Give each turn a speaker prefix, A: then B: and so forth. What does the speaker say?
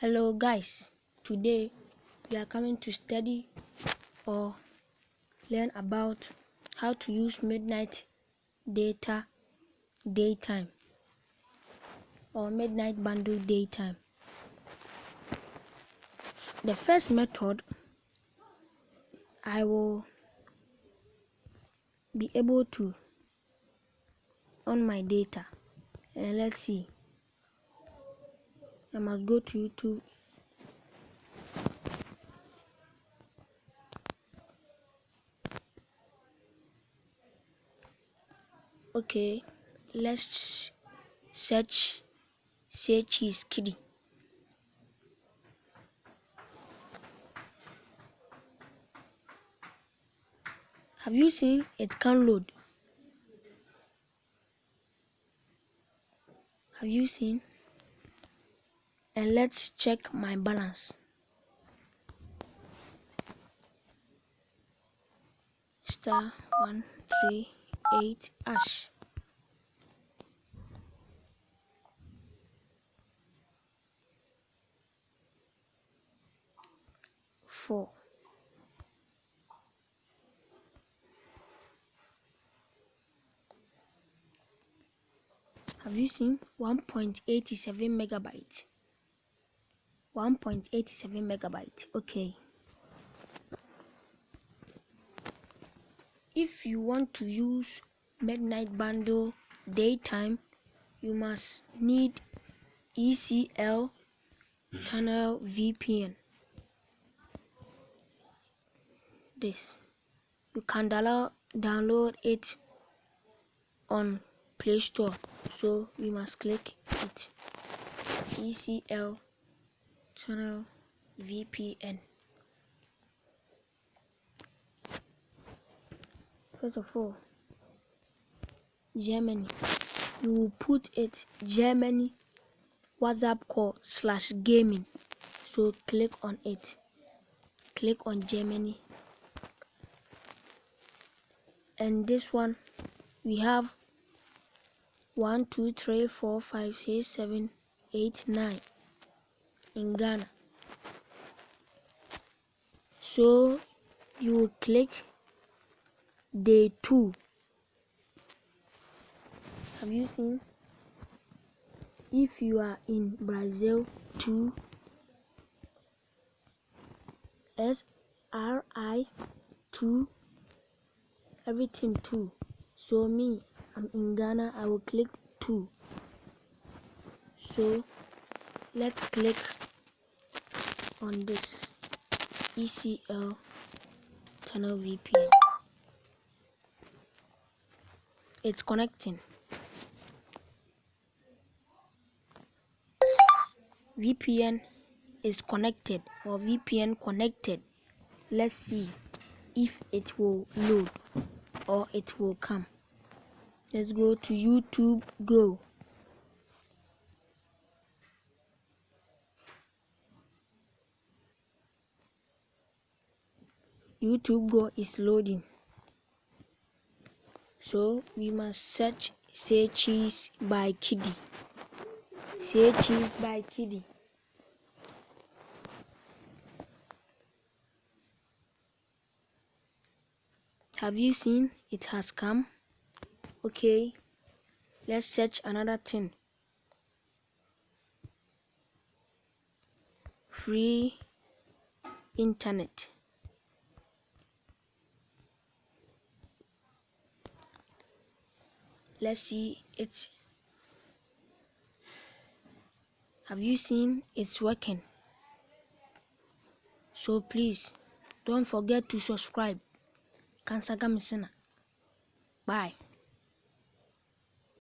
A: Hello guys, today we are coming to study or learn about how to use midnight data daytime or midnight bundle daytime. The first method, I will be able to on my data, and let's see. I must go to YouTube. Okay, let's search say cheese kiddie. Have you seen it can load? Have you seen? And let's check my balance. *138#. Four. Have you seen 1.87 megabytes? 1.87 megabytes. Okay. If you want to use midnight bundle daytime, you must need ECL tunnel VPN. This you can download it on Play Store, so we must click it. ECL tunnel VPN. First of all, Germany, you will put it Germany WhatsApp call /gaming. So click on it. Click on Germany. And this one, we have 1, 2, 3, 4, 5, 6, 7, 8, 9 in Ghana. So you will click day 2. Have you seen? If you are in Brazil, 2, SRI 2, everything 2. So me, I'm in Ghana, I will click 2. So let's click on this ECL tunnel VPN. It's connecting. VPN is connected, or VPN connected. Let's see if it will load or it will come. Let's go to YouTube Go. YouTube Go is loading. So we must search Say Cheese by Kiddie. Say Cheese by Kiddie. Have you seen? It has come. Okay, let's search another thing. Free internet. Let's see it. Have you seen? It's working. So please don't forget to subscribe. Nkansah. Bye.